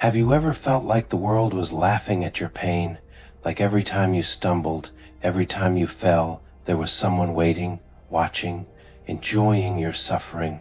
Have you ever felt like the world was laughing at your pain? Like every time you stumbled, every time you fell, there was someone waiting, watching, enjoying your suffering.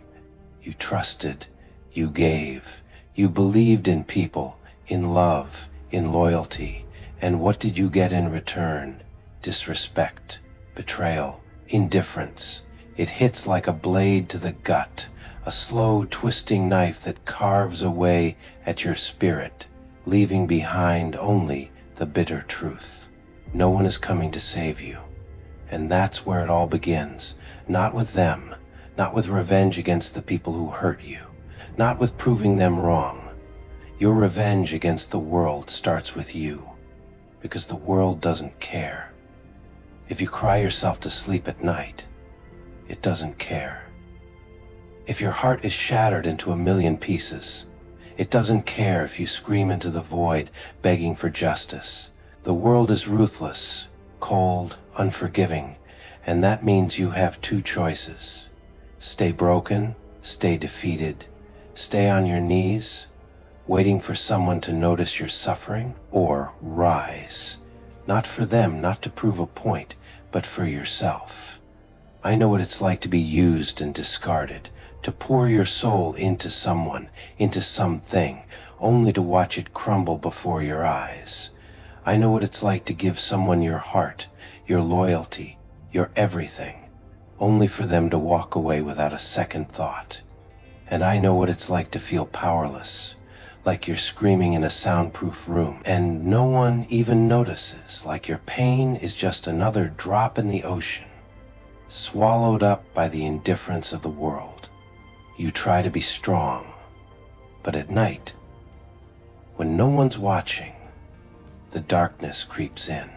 You trusted, you gave, you believed in people, in love, in loyalty. And what did you get in return? Disrespect, betrayal, indifference. It hits like a blade to the gut, a slow twisting knife that carves away at your spirit, leaving behind only the bitter truth. No one is coming to save you. And that's where it all begins. Not with them, not with revenge against the people who hurt you, not with proving them wrong. Your revenge against the world starts with you, because the world doesn't care. If you cry yourself to sleep at night, it doesn't care. If your heart is shattered into a million pieces, it doesn't care if you scream into the void begging for justice. The world is ruthless, cold, unforgiving, and that means you have two choices. Stay broken, stay defeated, stay on your knees, waiting for someone to notice your suffering, or rise. Not for them, not to prove a point, but for yourself. I know what it's like to be used and discarded, to pour your soul into someone, into something, only to watch it crumble before your eyes. I know what it's like to give someone your heart, your loyalty, your everything, only for them to walk away without a second thought. And I know what it's like to feel powerless, like you're screaming in a soundproof room, and no one even notices, like your pain is just another drop in the ocean, swallowed up by the indifference of the world. You try to be strong, but at night, when no one's watching, the darkness creeps in.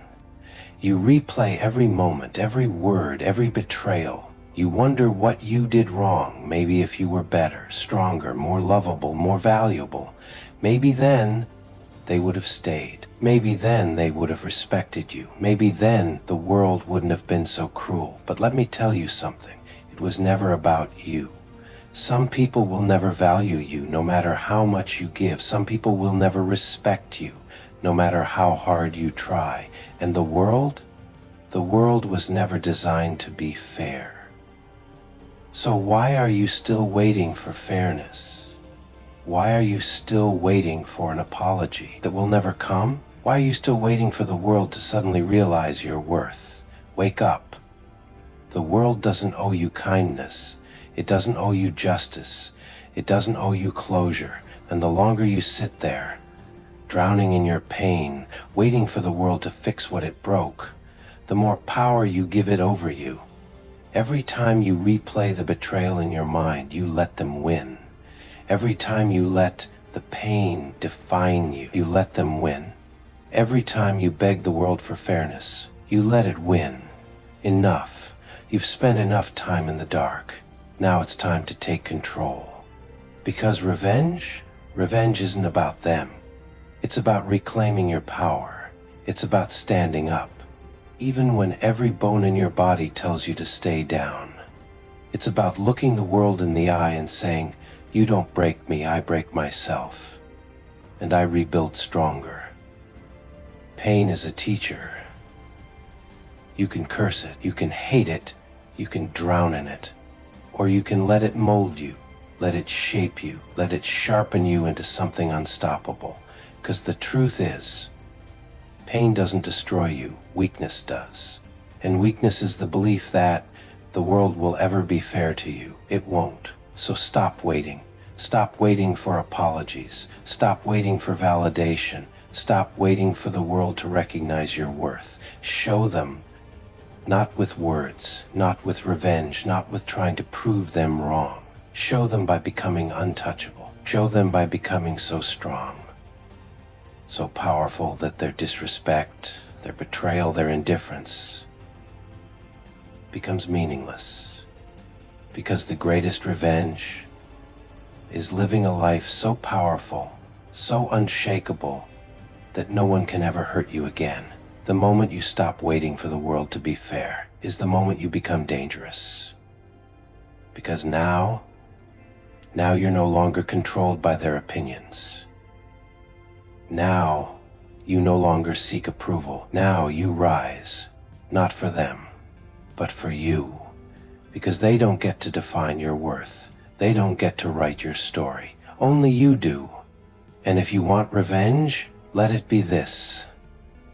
You replay every moment, every word, every betrayal. You wonder what you did wrong. Maybe if you were better, stronger, more lovable, more valuable, maybe then they would have stayed. Maybe then they would have respected you. Maybe then the world wouldn't have been so cruel. But let me tell you something. It was never about you. Some people will never value you, no matter how much you give. Some people will never respect you, no matter how hard you try. And the world was never designed to be fair. So why are you still waiting for fairness? Why are you still waiting for an apology that will never come? Why are you still waiting for the world to suddenly realize your worth? Wake up. The world doesn't owe you kindness. It doesn't owe you justice. It doesn't owe you closure. And the longer you sit there, drowning in your pain, waiting for the world to fix what it broke, the more power you give it over you. Every time you replay the betrayal in your mind, you let them win. Every time you let the pain define you, you let them win. Every time you beg the world for fairness, you let it win. Enough. You've spent enough time in the dark. Now it's time to take control. Because revenge isn't about them. It's about reclaiming your power. It's about standing up, even when every bone in your body tells you to stay down. It's about looking the world in the eye and saying, "You don't break me, I break myself. And I rebuild stronger." Pain is a teacher. You can curse it, you can hate it, you can drown in it, or you can let it mold you, let it shape you, let it sharpen you into something unstoppable. Because the truth is, pain doesn't destroy you, weakness does. And weakness is the belief that the world will ever be fair to you. It won't. So stop waiting. Stop waiting for apologies. Stop waiting for validation. Stop waiting for the world to recognize your worth. Show them, not with words, not with revenge, not with trying to prove them wrong. Show them by becoming untouchable. Show them by becoming so strong, so powerful that their disrespect, their betrayal, their indifference becomes meaningless. Because the greatest revenge is living a life so powerful, so unshakable, that no one can ever hurt you again. The moment you stop waiting for the world to be fair is the moment you become dangerous. Because now you're no longer controlled by their opinions. Now, you no longer seek approval. Now you rise, not for them, but for you. Because they don't get to define your worth. They don't get to write your story. Only you do. And if you want revenge, let it be this.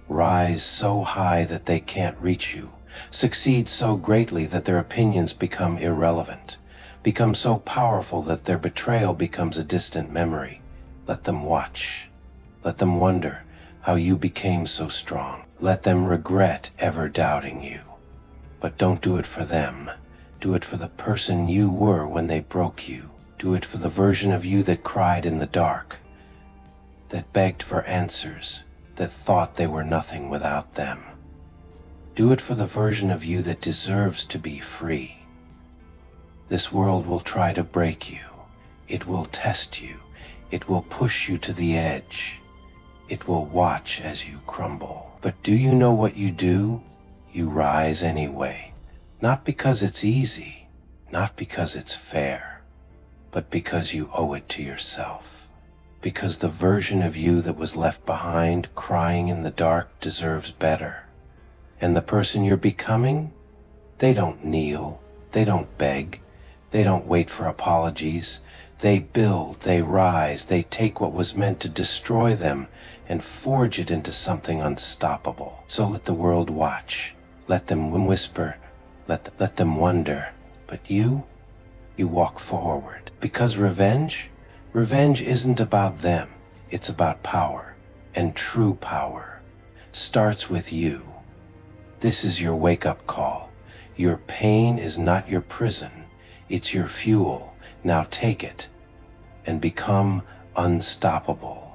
Rise so high that they can't reach you. Succeed so greatly that their opinions become irrelevant. Become so powerful that their betrayal becomes a distant memory. Let them watch. Let them wonder how you became so strong. Let them regret ever doubting you. But don't do it for them. Do it for the person you were when they broke you. Do it for the version of you that cried in the dark, that begged for answers, that thought they were nothing without them. Do it for the version of you that deserves to be free. This world will try to break you. It will test you. It will push you to the edge. It will watch as you crumble. But do you know what you do? You rise anyway. Not because it's easy, not because it's fair, but because you owe it to yourself. Because the version of you that was left behind, crying in the dark, deserves better. And the person you're becoming, they don't kneel, they don't beg, they don't wait for apologies. They build, they rise, they take what was meant to destroy them and forge it into something unstoppable. So let the world watch, let them whisper, let them wonder. But you walk forward. Because revenge isn't about them, it's about power. And true power starts with you. This is your wake-up call. Your pain is not your prison, it's your fuel. Now take it and become unstoppable.